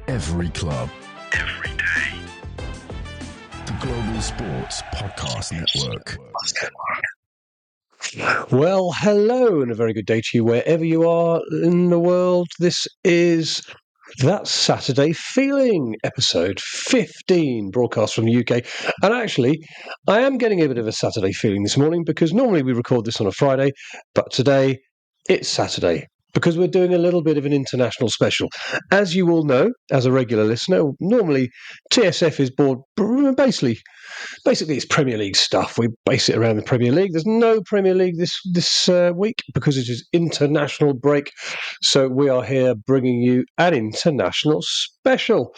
Every club. Every day. The Global Sports Podcast Network. Well, hello and a very good day to you wherever you are in the world. This is That Saturday Feeling, episode 15, broadcast from the UK. And actually, I am getting a bit of a Saturday feeling this morning because normally we record this on a Friday, but today it's Saturday because we're doing a little bit of an international special. As you all know, as a regular listener, normally TSF is board basically it's Premier League stuff. We base it around the Premier League. There's no Premier League this week because it is international break. So we are here bringing you an international special.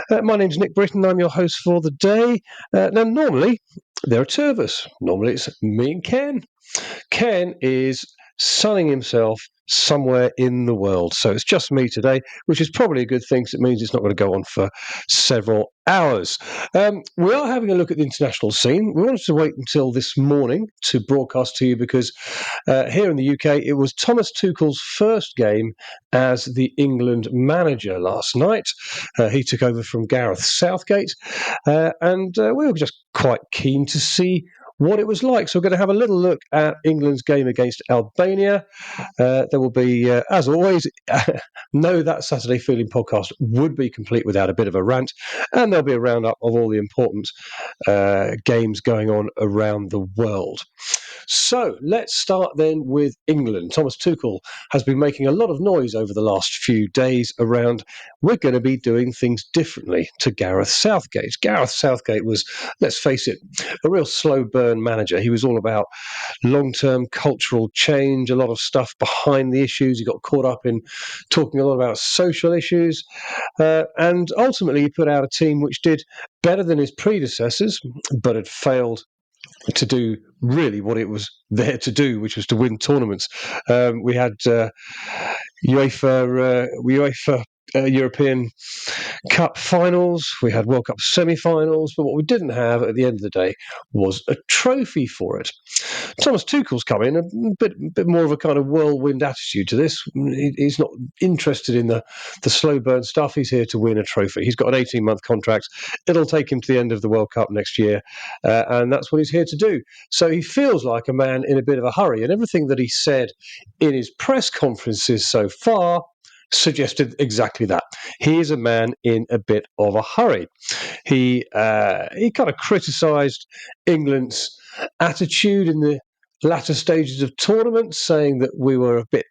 My name's Nick Britten. I'm your host for the day. Now, normally there are two of us. Normally it's me and Ken. Ken is sunning himself somewhere in the world. So it's just me today, which is probably a good thing because it means it's not going to go on for several hours. We are having a look at the international scene. We wanted to wait until this morning to broadcast to you because here in the UK, it was Thomas Tuchel's first game as the England manager last night. He took over from Gareth Southgate, and we were just quite keen to see what it was like. So we're going to have a little look at England's game against Albania. There will be, as always, no That Saturday Feeling podcast would be complete without a bit of a rant, and there'll be a roundup of all the important games going on around the world. So let's start then with England. Thomas Tuchel has been making a lot of noise over the last few days around we're going to be doing things differently to Gareth Southgate. Gareth Southgate was, let's face it, a real slow burn manager. He was all about long-term cultural change, a lot of stuff behind the issues. He got caught up in talking a lot about social issues. And ultimately he put out a team which did better than his predecessors, but had failed to do really what it was there to do, which was to win tournaments. We had UEFA European Cup finals, we had World Cup semi-finals, but what we didn't have at the end of the day was a trophy for it. Thomas Tuchel's come in a bit more of a kind of whirlwind attitude to this. He's not interested in the slow burn stuff. He's here to win a trophy. He's got an 18-month contract. It'll take him to the end of the World Cup next year, and that's what he's here to do. So he feels like a man in a bit of a hurry, and everything that he said in his press conferences so far suggested exactly that. He is a man in a bit of a hurry. He kind of criticised England's attitude in the latter stages of tournaments, saying that we were a bit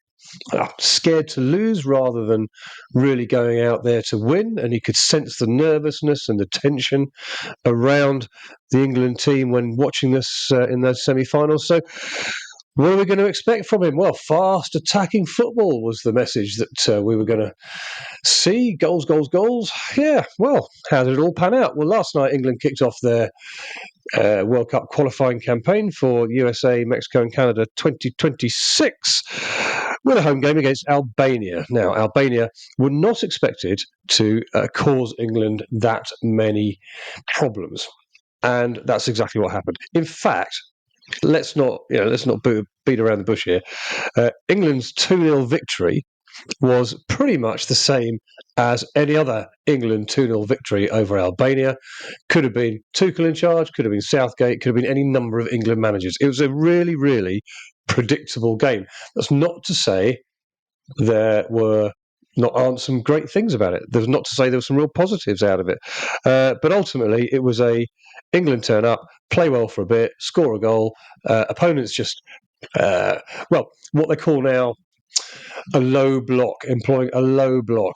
scared to lose rather than really going out there to win, and he could sense the nervousness and the tension around the England team when watching this in those semi-finals. So what are we going to expect from him? Well, fast attacking football was the message that we were going to see. Goals, goals, goals. Yeah, well, how did it all pan out? Well, last night England kicked off their World Cup qualifying campaign for USA, Mexico and Canada 2026 with a home game against Albania. Now, Albania were not expected to cause England that many problems. And that's exactly what happened. In fact, let's not beat around the bush here. England's 2-0 victory was pretty much the same as any other England 2-0 victory over Albania. Could have been Tuchel in charge, could have been Southgate, could have been any number of England managers. It was a really, really predictable game. That's not to say there aren't some great things about it. There's not to say there were some real positives out of it. But ultimately, it was a England turn up, play well for a bit, score a goal. Opponents just, what they call now a low block, employing a low block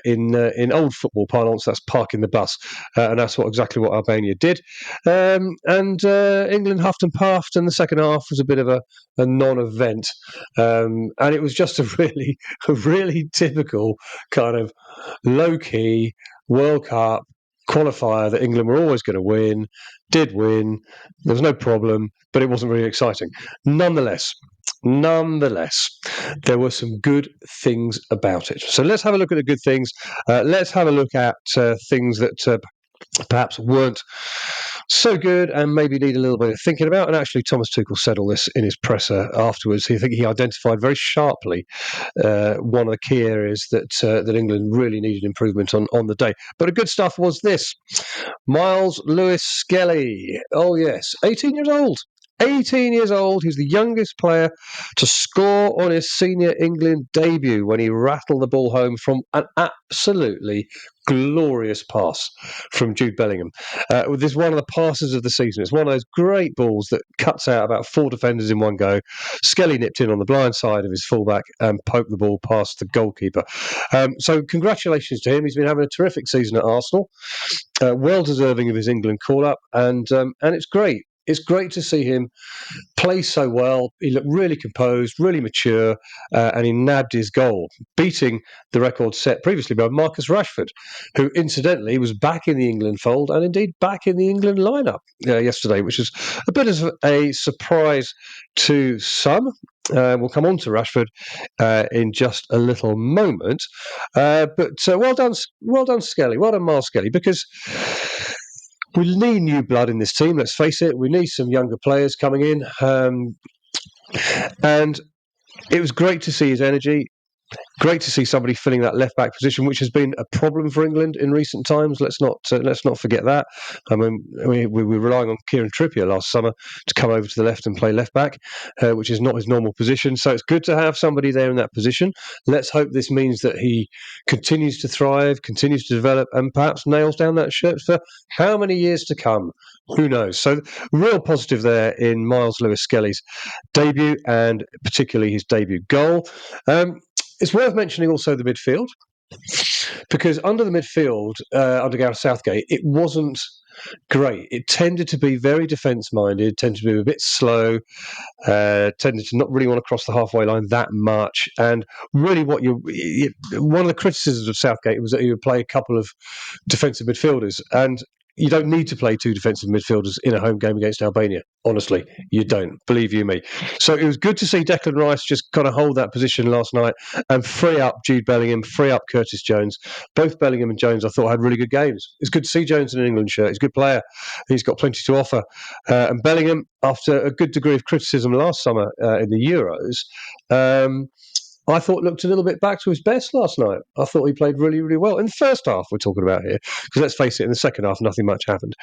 in old football parlance. That's parking the bus, and that's exactly what Albania did. And England huffed and puffed, and the second half was a bit of a non-event, and it was just a really typical kind of low-key World Cup qualifier that England were always going to win, did win. There was no problem, but it wasn't really exciting. Nonetheless, there were some good things about it. So let's have a look at the good things. Let's have a look at things that perhaps weren't so good and maybe need a little bit of thinking about. And actually, Thomas Tuchel said all this in his presser afterwards. I think he identified very sharply one of the key areas that England really needed improvement on the day. But the good stuff was this. Myles Lewis-Skelly. Oh, yes. 18 years old. 18 years old. He's the youngest player to score on his senior England debut when he rattled the ball home from an absolutely glorious pass from Jude Bellingham. This is one of the passes of the season. It's one of those great balls that cuts out about 4 defenders in one go. Skelly nipped in on the blind side of his fullback and poked the ball past the goalkeeper. So congratulations to him. He's been having a terrific season at Arsenal. Well deserving of his England call-up, and it's great. It's great to see him play so well. He looked really composed, really mature, and he nabbed his goal, beating the record set previously by Marcus Rashford, who incidentally was back in the England fold and indeed back in the England lineup yesterday, which is a bit of a surprise to some. We'll come on to Rashford in just a little moment. But well done, Skelly. Well done, Myles Skelly, because we need new blood in this team, let's face it. We need some younger players coming in. And it was great to see his energy. Great to see somebody filling that left back position, which has been a problem for England in recent times. Let's not forget that. I mean, we were relying on Kieran Trippier last summer to come over to the left and play left back, which is not his normal position. So it's good to have somebody there in that position. Let's hope this means that he continues to thrive, continues to develop, and perhaps nails down that shirt for how many years to come. Who knows? So real positive there in Myles Lewis-Skelly's debut, and particularly his debut goal. It's worth mentioning also the midfield, because under the midfield, under Gareth Southgate, it wasn't great. It tended to be very defence-minded, tended to be a bit slow, tended to not really want to cross the halfway line that much. And really one of the criticisms of Southgate was that he would play a couple of defensive midfielders. And you don't need to play 2 defensive midfielders in a home game against Albania. Honestly, you don't. Believe you me. So it was good to see Declan Rice just kind of hold that position last night and free up Jude Bellingham, free up Curtis Jones. Both Bellingham and Jones, I thought, had really good games. It's good to see Jones in an England shirt. He's a good player. He's got plenty to offer. And Bellingham, after a good degree of criticism last summer in the Euros, I thought looked a little bit back to his best last night. I thought he played really, really well. In the first half, we're talking about here, because let's face it, in the second half, nothing much happened.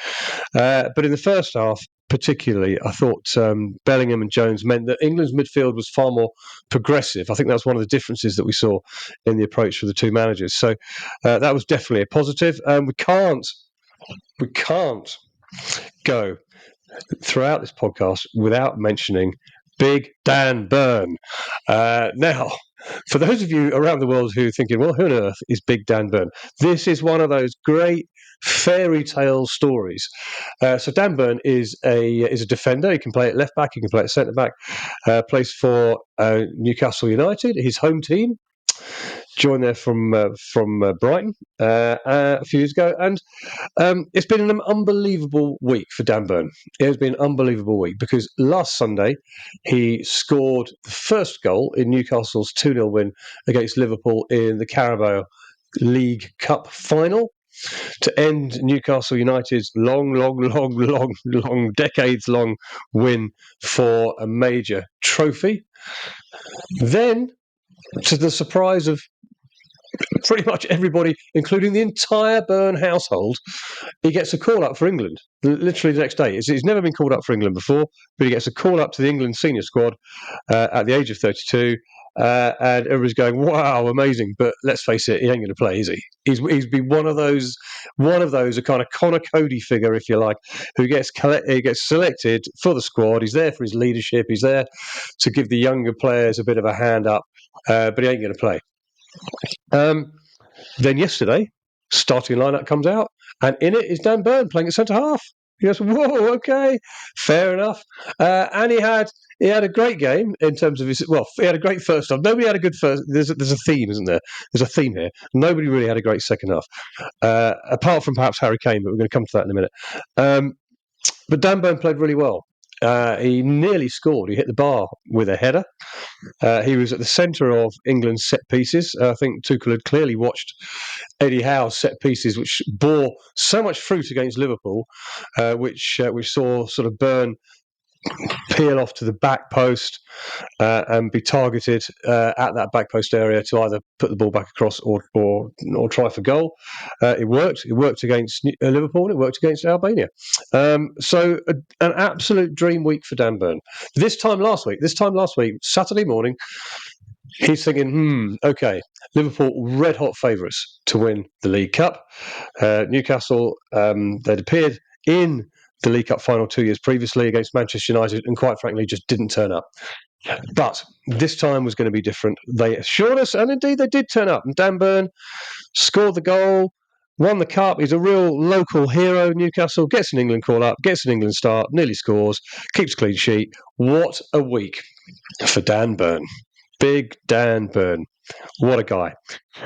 But in the first half, particularly, I thought Bellingham and Jones meant that England's midfield was far more progressive. I think that's one of the differences that we saw in the approach for the two managers. So that was definitely a positive. We can't go throughout this podcast without mentioning Big Dan Burn. Now, for those of you around the world who are thinking, well, who on earth is Big Dan Burn? This is one of those great fairy tale stories. So Dan Burn is a defender. He can play at left back. He can play at centre back. Plays for Newcastle United, his home team. Joined there from Brighton a few years ago, and it's been an unbelievable week for Dan Burn. It has been an unbelievable week because last Sunday he scored the first goal in Newcastle's 2-0 win against Liverpool in the Carabao League Cup final to end Newcastle United's long, decades-long win for a major trophy. Then, to the surprise of pretty much everybody, including the entire Burn household, he gets a call up for England literally the next day. He's never been called up for England before, but he gets a call up to the England senior squad at the age of 32. And everybody's going, wow, amazing. But let's face it, he ain't going to play, is he? He's been one of those, a kind of Connor Cody figure, if you like, who gets selected for the squad. He's there for his leadership. He's there to give the younger players a bit of a hand up, but he ain't going to play. Then yesterday, starting lineup comes out, and in it is Dan Burn playing at centre half. He goes, whoa, okay, fair enough. And he had a great game in terms of his. Well, he had a great first half. Nobody had a good first. There's a theme, isn't there? There's a theme here. Nobody really had a great second half, apart from perhaps Harry Kane. But we're going to come to that in a minute. But Dan Burn played really well. He nearly scored. He hit the bar with a header. He was at the centre of England's set pieces. I think Tuchel had clearly watched Eddie Howe's set pieces, which bore so much fruit against Liverpool, which saw sort of Burn peel off to the back post and be targeted at that back post area to either put the ball back across or try for goal. It worked. It worked against Liverpool and it worked against Albania. So an absolute dream week for Dan Burn. This time last week, Saturday morning, he's thinking, okay, Liverpool red hot favourites to win the League Cup. Newcastle, they'd appeared in the League Cup final 2 years previously against Manchester United and quite frankly just didn't turn up. But this time was going to be different. They assured us, and indeed they did turn up. And Dan Burn scored the goal, won the cup. He's a real local hero, Newcastle. Gets an England call-up, gets an England start, nearly scores, keeps a clean sheet. What a week for Dan Burn. Big Dan Burn. What a guy.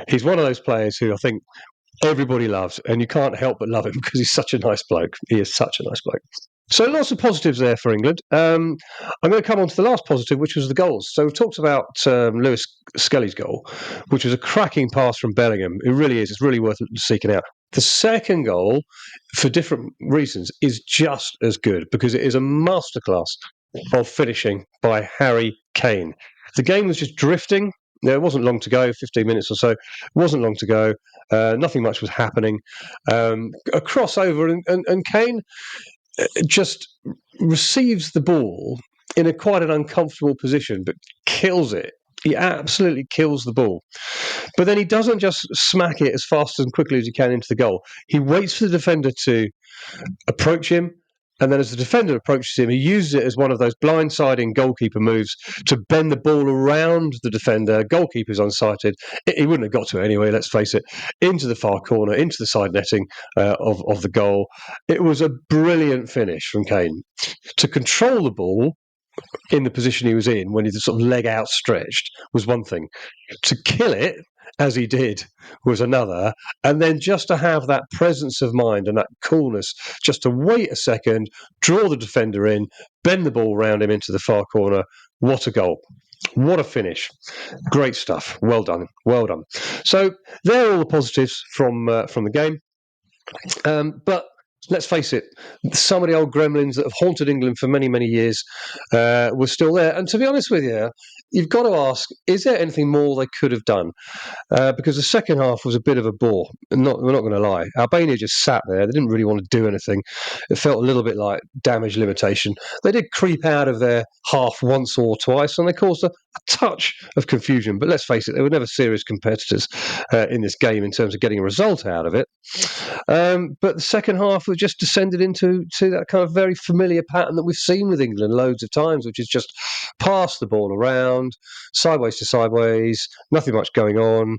He's one of those players who I think everybody loves, and you can't help but love him because he's such a nice bloke. He is such a nice bloke. So lots of positives there for England. I'm going to come on to the last positive, which was the goals. So we've talked about Lewis-Skelly's goal, which was a cracking pass from Bellingham. It really is. It's really worth seeking out. The second goal, for different reasons, is just as good because it is a masterclass of finishing by Harry Kane. The game was just drifting. It wasn't long to go, 15 minutes or so. It wasn't long to go. Nothing much was happening. A crossover, and Kane just receives the ball in quite an uncomfortable position, but kills it. He absolutely kills the ball. But then he doesn't just smack it as fast and quickly as he can into the goal. He waits for the defender to approach him. And then as the defender approaches him, he uses it as one of those blindsiding goalkeeper moves to bend the ball around the defender. Goalkeeper's unsighted. He wouldn't have got to it anyway, let's face it. Into the far corner, into the side netting of the goal. It was a brilliant finish from Kane. To control the ball in the position he was in, when he's sort of leg outstretched, was one thing. To kill it, as he did, was another. And then just to have that presence of mind and that coolness, just to wait a second, draw the defender in, bend the ball around him into the far corner. What a goal. What a finish. Great stuff. Well done. Well done. So there are all the positives from the game. But let's face it, some of the old gremlins that have haunted England for many, many years were still there. And to be honest with you, you've got to ask, is there anything more they could have done? Because the second half was a bit of a bore. We're not going to lie. Albania just sat there. They didn't really want to do anything. It felt a little bit like damage limitation. They did creep out of their half once or twice, and they caused a touch of confusion. But let's face it, they were never serious competitors in this game in terms of getting a result out of it. But the second half we just descended into that kind of very familiar pattern that we've seen with England loads of times, which is just pass the ball around, sideways to sideways, nothing much going on,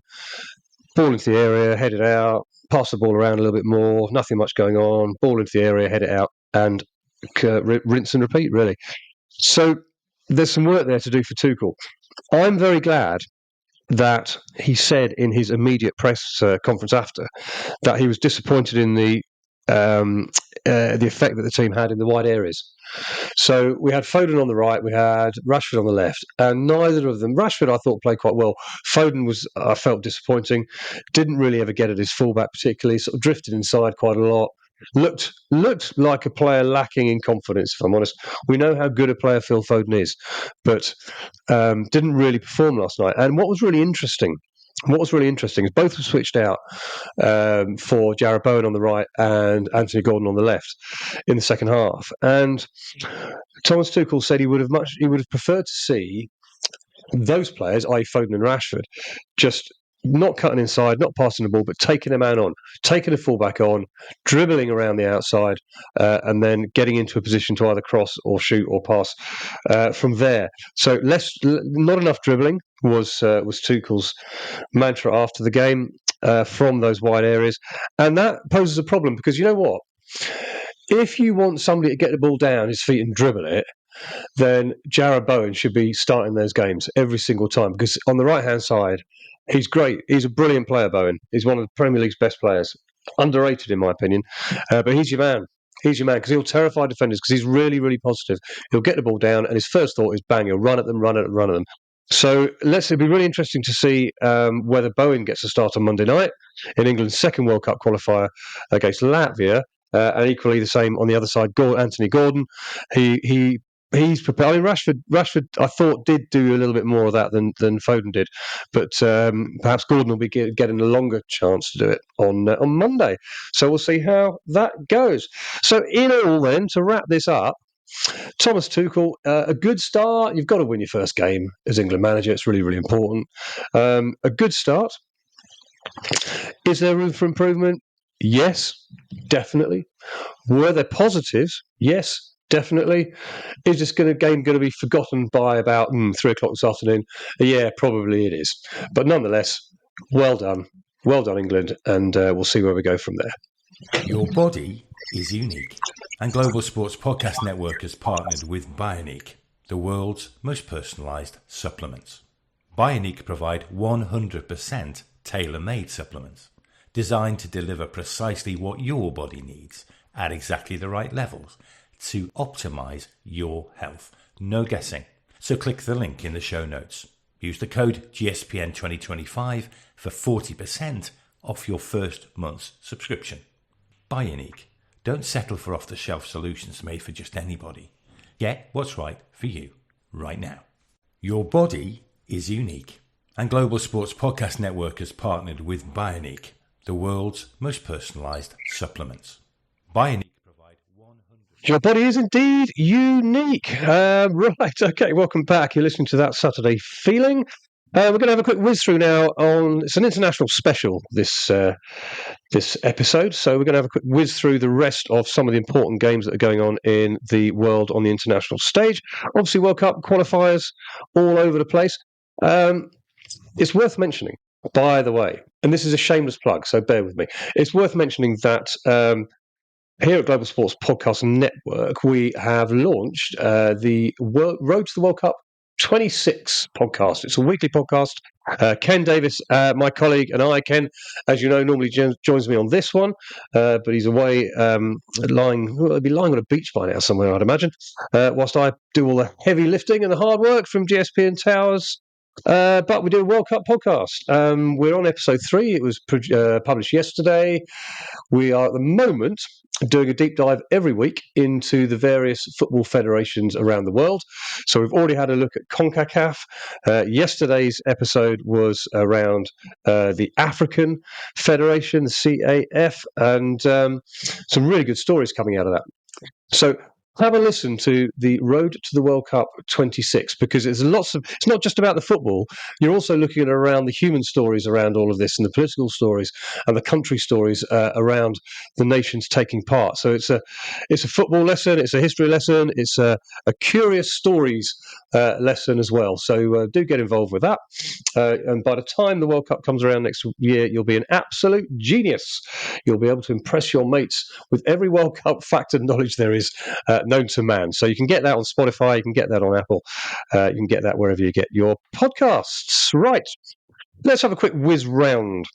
ball into the area, head it out, pass the ball around a little bit more, nothing much going on, ball into the area, head it out, and rinse and repeat, really. So there's some work there to do for Tuchel. I'm very glad that he said in his immediate press conference after that he was disappointed in the effect that the team had in the wide areas. So we had Foden on the right, we had Rashford on the left, and neither of them. Rashford, I thought, played quite well. Foden I felt disappointing. Didn't really ever get at his fullback particularly. Sort of drifted inside quite a lot. Looked like a player lacking in confidence, if I'm honest. We know how good a player Phil Foden is, but didn't really perform last night. And what was really interesting is both were switched out for Jarrod Bowen on the right and Anthony Gordon on the left in the second half. And Thomas Tuchel said he would have preferred to see those players, i.e. Foden and Rashford, just not cutting inside, not passing the ball, but taking a man on, taking a fullback on, dribbling around the outside, and then getting into a position to either cross or shoot or pass from there. So not enough dribbling was Tuchel's mantra after the game from those wide areas, and that poses a problem because you know what? If you want somebody to get the ball down his feet and dribble it, then Jarrod Bowen should be starting those games every single time because on the right-hand side, he's great. He's a brilliant player, Bowen. He's one of the Premier League's best players. Underrated, in my opinion. But he's your man. he's your man because he'll terrify defenders because he's really, really positive. He'll get the ball down and his first thought is bang, he'll run at them. So it'll be really interesting to see whether Bowen gets a start on Monday night in England's second World Cup qualifier against Latvia, and equally the same on the other side. Anthony Gordon, he's prepared. I mean, Rashford, I thought did do a little bit more of that than Foden did, but perhaps Gordon will be getting a longer chance to do it on Monday. So we'll see how that goes. So in all, then, to wrap this up, Thomas Tuchel, a good start. You've got to win your first game as England manager. It's really, really important. A good start. Is there room for improvement? Yes, definitely. Were there positives? Yes, definitely. Is this game going to be forgotten by about 3 o'clock this afternoon? Yeah, probably it is. But nonetheless, well done. Well done, England. And we'll see where we go from there. Your body is unique. And Global Sports Podcast Network has partnered with Bioniq, the world's most personalised supplements. Bioniq provide 100% tailor-made supplements designed to deliver precisely what your body needs at exactly the right levels to optimise your health. No guessing. So click the link in the show notes. Use the code GSPN 2025 for 40% off your first month's subscription. Bioniq. Don't settle for off-the-shelf solutions made for just anybody. Get what's right for you right now. Your body is unique. And Global Sports Podcast Network has partnered with Bioniq, the world's most personalised supplements. Bioniq provide 100%. Your body is indeed unique. Right, okay, welcome back. You're listening to That Saturday Feeling. We're going to have a quick whiz through now it's an international special, this episode. So we're going to have a quick whiz through the rest of some of the important games that are going on in the world on the international stage. Obviously, World Cup qualifiers all over the place. It's worth mentioning, by the way, and this is a shameless plug, so bear with me. It's worth mentioning that here at Global Sports Podcast Network, we have launched the Road to the World Cup 26 podcast. It's a weekly podcast. Ken Davis, my colleague, and I, Ken, as you know, normally joins me on this one, but he's away he'd be lying on a beach by now somewhere, I'd imagine, whilst I do all the heavy lifting and the hard work from GSPN Towers. But we do a World Cup podcast. We're on episode 3. It was published yesterday. We are at the moment doing a deep dive every week into the various football federations around the world. So we've already had a look at CONCACAF. Yesterday's episode was around the African Federation, the CAF, and some really good stories coming out of that. So have a listen to the Road to the World Cup 26, because it's not just about the football. You're also looking at around the human stories around all of this, and the political stories and the country stories around the nations taking part. So it's a football lesson, it's a history lesson, it's a curious stories lesson as well. So do get involved with that. And by the time the World Cup comes around next year, you'll be an absolute genius. You'll be able to impress your mates with every World Cup fact and knowledge there is known to man. So you can get that on Spotify, you can get that on Apple, you can get that wherever you get your podcasts. Right, let's have a quick whiz round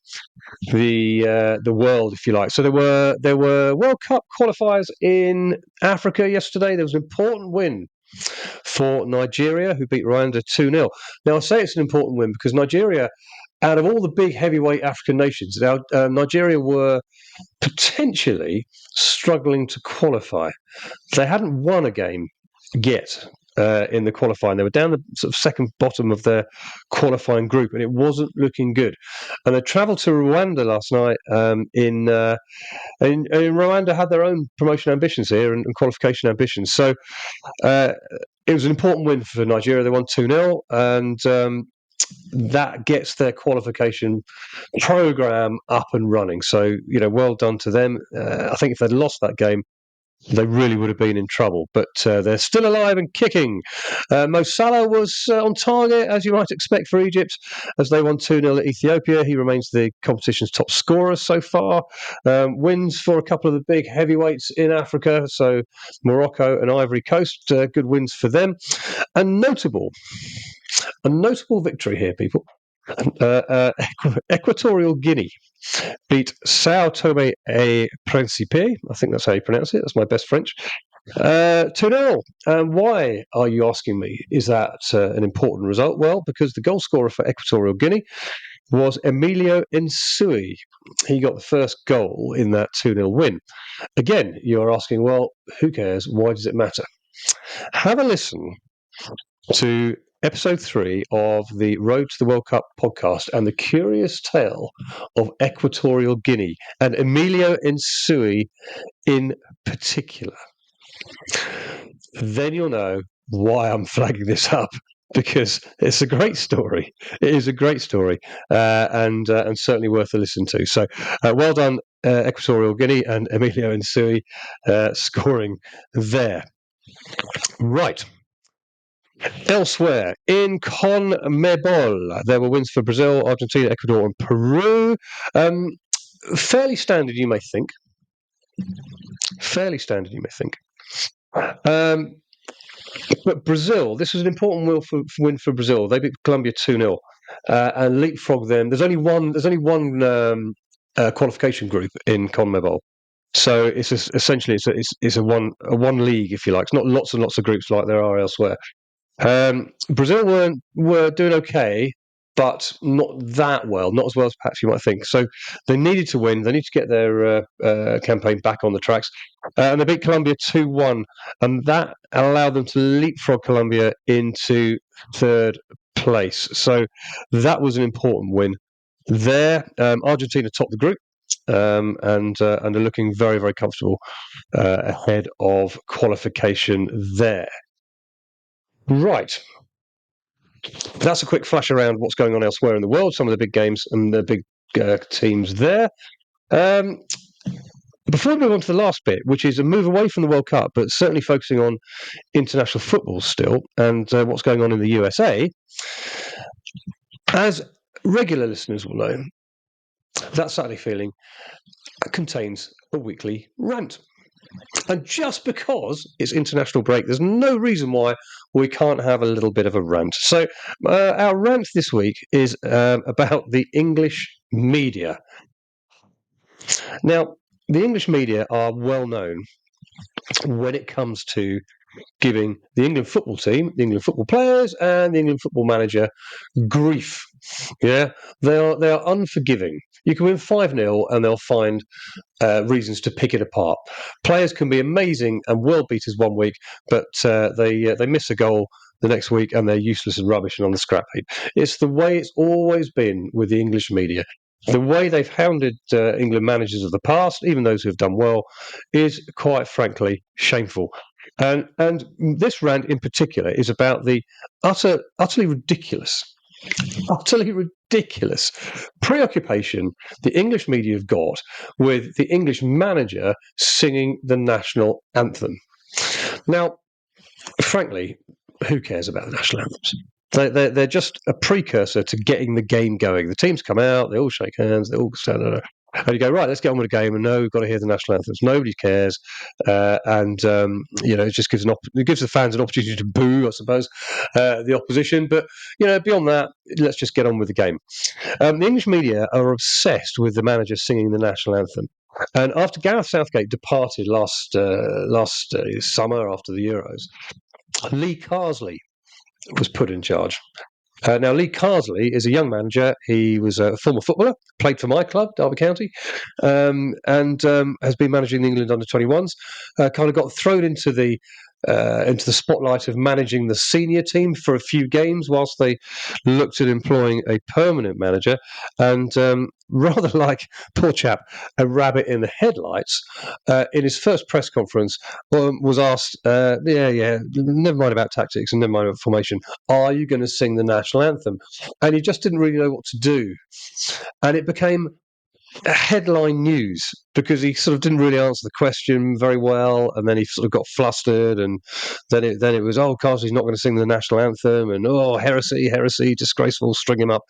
the world, if you like. So there were World Cup qualifiers in Africa yesterday. There was an important win for Nigeria, who beat Rwanda 2-0. Now, I say it's an important win because Nigeria, out of all the big heavyweight African nations, Nigeria were potentially struggling to qualify. They hadn't won a game yet in the qualifying. They were down the sort of second bottom of their qualifying group, and it wasn't looking good. And they travelled to Rwanda last night. In Rwanda had their own promotion ambitions here and qualification ambitions. So it was an important win for Nigeria. They won 2-0, and that gets their qualification program up and running. So, well done to them. I think if they'd lost that game, they really would have been in trouble. But they're still alive and kicking. Mo Salah was on target, as you might expect, for Egypt, as they won 2-0 at Ethiopia. He remains the competition's top scorer so far. Wins for a couple of the big heavyweights in Africa, so Morocco and Ivory Coast. Good wins for them. A notable victory here, people. Equatorial Guinea beat Sao Tome e Principe. I think that's how you pronounce it. That's my best French. 2-0. Why, are you asking me, is that an important result? Well, because the goal scorer for Equatorial Guinea was Emilio Insui. He got the first goal in that 2-0 win. Again, you're asking, well, who cares? Why does it matter? Have a listen to episode 3 of the Road to the World Cup podcast and the curious tale of Equatorial Guinea and Emilio Insui in particular. Then you'll know why I'm flagging this up, because it's a great story. It is a great story, and certainly worth a listen to. So, well done, Equatorial Guinea and Emilio Insui, scoring there. Right. Elsewhere, in CONMEBOL, there were wins for Brazil, Argentina, Ecuador, and Peru. Fairly standard, you may think. But Brazil, this was an important win for Brazil. They beat Colombia 2-0 and leapfrogged them. There's only one qualification group in CONMEBOL. So it's essentially a one league, if you like. It's not lots and lots of groups like there are elsewhere. Brazil were doing okay, but not that well, not as well as perhaps you might think. So they needed to win. They need to get their campaign back on the tracks. And they beat Colombia 2-1, and that allowed them to leapfrog Colombia into third place. So that was an important win there. Argentina topped the group. And are looking very, very comfortable ahead of qualification there. Right. That's a quick flash around what's going on elsewhere in the world, some of the big games and the big teams there. Before we move on to the last bit, which is a move away from the World Cup, but certainly focusing on international football still and what's going on in the USA, as regular listeners will know, that Saturday feeling contains a weekly rant. And just because it's international break, there's no reason why we can't have a little bit of a rant. So our rant this week is about the English media. Now, the English media are well known when it comes to giving the England football team, the England football players, and the England football manager grief. Yeah, they are unforgiving. You can win 5-0 and they'll find reasons to pick it apart. Players can be amazing and world beaters one week, but they miss a goal the next week and they're useless and rubbish and on the scrap heap. It's the way it's always been with the English media. The way they've hounded England managers of the past, even those who have done well, is quite frankly shameful. And this rant in particular is about the utterly ridiculous preoccupation the English media have got with the English manager singing the national anthem. Now, frankly, who cares about the national anthems? They're just a precursor to getting the game going. The teams come out, they all shake hands, they all stand there. And you go, right, let's get on with the game. And no, we've got to hear the national anthems. Nobody cares. It just gives the fans an opportunity to boo, I suppose, the opposition. But, beyond that, let's just get on with the game. The English media are obsessed with the manager singing the national anthem. And after Gareth Southgate departed last summer after the Euros, Lee Carsley was put in charge. Now, Lee Carsley is a young manager. He was a former footballer, played for my club, Derby County, and has been managing the England under-21s. Kind of got thrown into the spotlight of managing the senior team for a few games whilst they looked at employing a permanent manager. And rather like, poor chap, a rabbit in the headlights, in his first press conference was asked, never mind about tactics and never mind about formation, are you going to sing the national anthem? And he just didn't really know what to do. And it became headline news because he sort of didn't really answer the question very well, and then he sort of got flustered, and then it was, Carsley's not going to sing the national anthem, and heresy, disgraceful, string him up,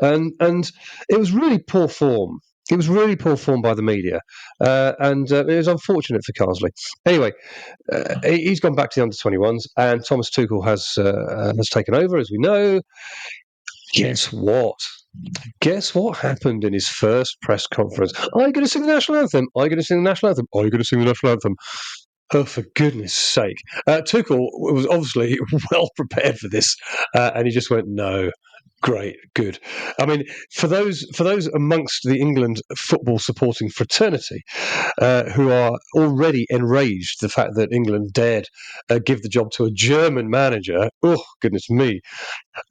and it was really poor form. It was really poor form by the media, and it was unfortunate for Carsley. Anyway, he's gone back to the under-21s, and Thomas Tuchel has taken over, as we know. Guess what? Guess what happened in his first press conference? Are you going to sing the national anthem? Are you going to sing the national anthem? Are you going to sing the national anthem? Oh, for goodness sake. Tuchel was obviously well prepared for this, and he just went, no. Great, good. I mean, for those amongst the England football supporting fraternity who are already enraged the fact that England dared give the job to a German manager, oh, goodness me.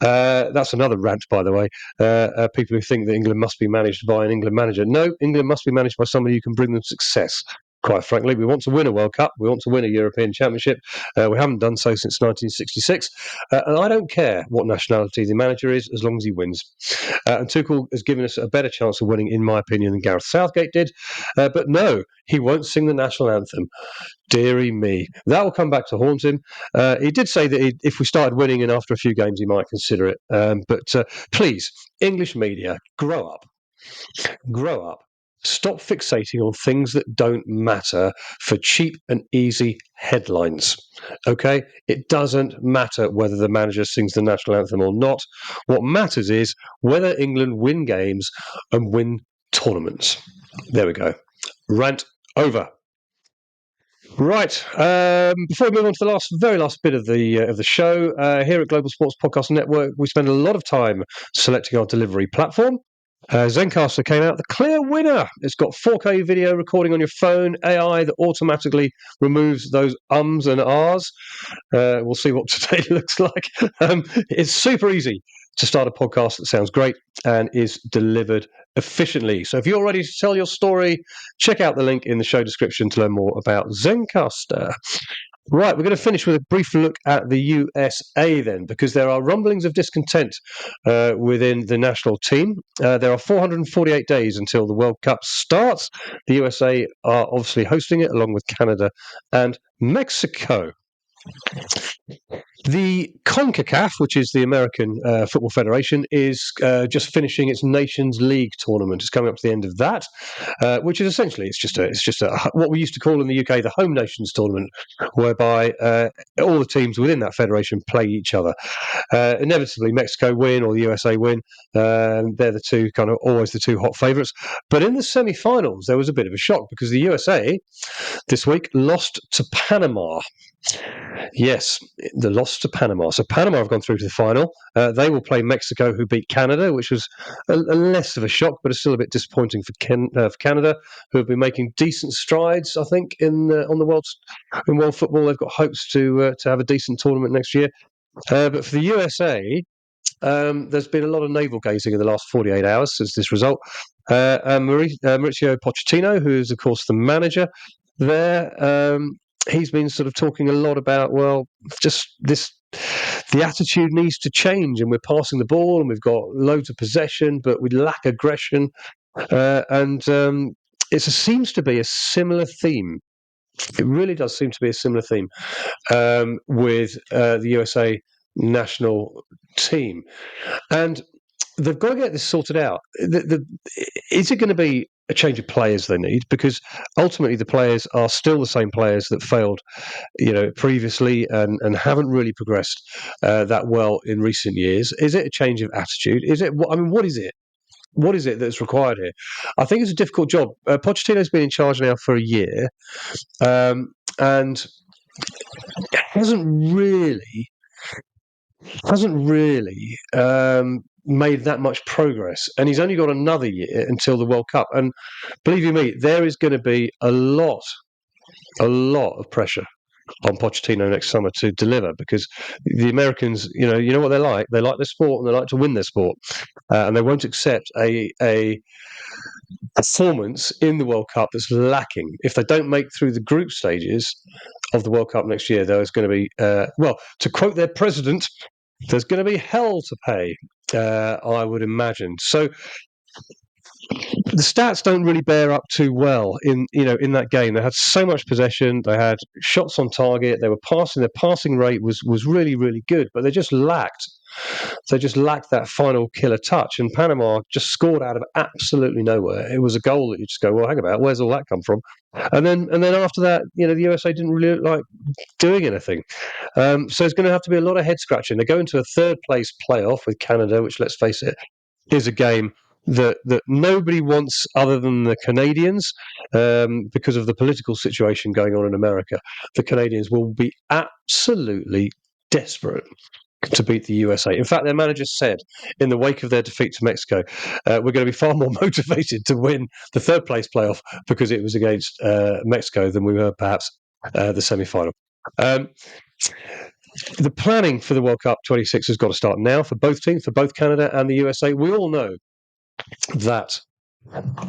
That's another rant, by the way. People who think that England must be managed by an England manager. No, England must be managed by somebody who can bring them success. Quite frankly, we want to win a World Cup. We want to win a European Championship. We haven't done so since 1966. And I don't care what nationality the manager is, as long as he wins. And Tuchel has given us a better chance of winning, in my opinion, than Gareth Southgate did. But no, he won't sing the national anthem. Deary me. That will come back to haunt him. He did say that if we started winning and after a few games, he might consider it. But please, English media, grow up. Grow up. Stop fixating on things that don't matter for cheap and easy headlines. Okay? It doesn't matter whether the manager sings the national anthem or not. What matters is whether England win games and win tournaments. There we go. Rant over. Right. Before we move on to the very last bit of the show, here at Global Sports Podcast Network, we spend a lot of time selecting our delivery platform. Zencastr came out the clear winner. It's got 4K video recording on your phone, AI that automatically removes those ums and ahs. We'll see what today looks like. It's super easy to start a podcast that sounds great and is delivered efficiently. So if you're ready to tell your story, check out the link in the show description to learn more about Zencastr. Right, we're going to finish with a brief look at the USA then, because there are rumblings of discontent within the national team. There are 448 days until the World Cup starts. The USA are obviously hosting it along with Canada and Mexico. The CONCACAF, which is the American Football Federation, is just finishing its Nations League tournament. It's coming up to the end of that, which is essentially it's just a what we used to call in the UK the Home Nations tournament, whereby all the teams within that federation play each other. Inevitably, Mexico win or the USA win. They're the two always the two hot favourites. But in the semi-finals, there was a bit of a shock because the USA this week lost to Panama. Yes, the loss to Panama. So Panama have gone through to the final. They will play Mexico, who beat Canada, which was a less of a shock, but it's still a bit disappointing for Canada, who have been making decent strides, I think, in world football. They've got hopes to have a decent tournament next year. But for the USA, there's been a lot of navel gazing in the last 48 hours since this result. Mauricio Pochettino, who is, of course, the manager there, he's been sort of talking a lot about, the attitude needs to change, and we're passing the ball and we've got loads of possession, but we lack aggression. It seems to be a similar theme. It really does seem to be a similar theme with the USA national team. And they've got to get this sorted out. Is it going to be a change of players they need? Because ultimately the players are still the same players that failed, previously and haven't really progressed that well in recent years. Is it a change of attitude? Is it? What is it? What is it that's required here? I think it's a difficult job. Pochettino's been in charge now for a year, and hasn't really made that much progress, and he's only got another year until the World Cup. And believe you me, there is going to be a lot of pressure on Pochettino next summer to deliver, because the Americans, you know what they're like. They like their sport and they like to win their sport, and they won't accept a performance in the World Cup that's lacking. If they don't make through the group stages of the World Cup next year, there's going to be, to quote their president, there's going to be hell to pay, I would imagine. So the stats don't really bear up too well in that game. They had so much possession, they had shots on target, they were passing. Their passing rate was really, really good, but they just lacked that final killer touch. And Panama just scored out of absolutely nowhere. It was a goal that you just go, well, hang about, where's all that come from? And then after that, the USA didn't really look like doing anything. So it's going to have to be a lot of head scratching. They go into a third place playoff with Canada, which, let's face it, is a game that nobody wants other than the Canadians, because of the political situation going on in America. The Canadians will be absolutely desperate to beat the USA. In fact, their manager said in the wake of their defeat to Mexico, we're going to be far more motivated to win the third place playoff because it was against Mexico than we were perhaps the semi-final. The planning for the World Cup 26 has got to start now for both teams, for both Canada and the USA. We all know that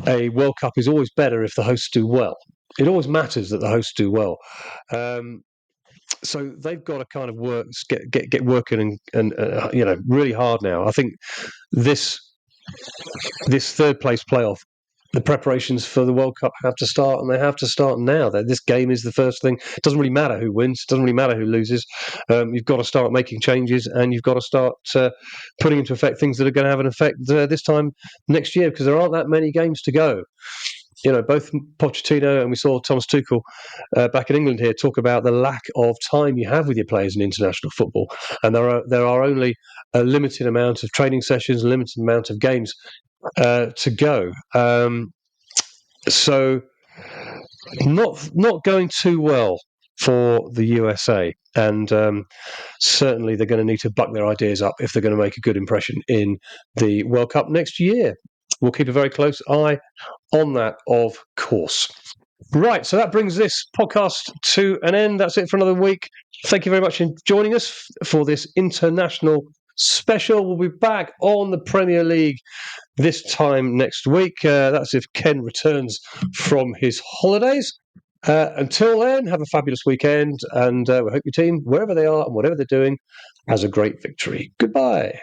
a World Cup is always better if the hosts do well. It always matters that the hosts do well. So they've got to kind of get working and really hard now. I think this third place playoff, the preparations for the World Cup have to start, and they have to start now. This game is the first thing. It doesn't really matter who wins. It doesn't really matter who loses. You've got to start making changes, and you've got to start putting into effect things that are going to have an effect this time next year, because there aren't that many games to go. Both Pochettino and we saw Thomas Tuchel back in England here talk about the lack of time you have with your players in international football, and there are only a limited amount of training sessions, a limited amount of games to go. So not going too well for the USA, and certainly they're going to need to buck their ideas up if they're going to make a good impression in the World Cup next year. We'll keep a very close eye on that, of course. Right, so that brings this podcast to an end. That's it for another week. Thank you very much for joining us for this international special. We'll be back on the Premier League this time next week. That's if Ken returns from his holidays. Until then, have a fabulous weekend, and we hope your team, wherever they are and whatever they're doing, has a great victory. Goodbye.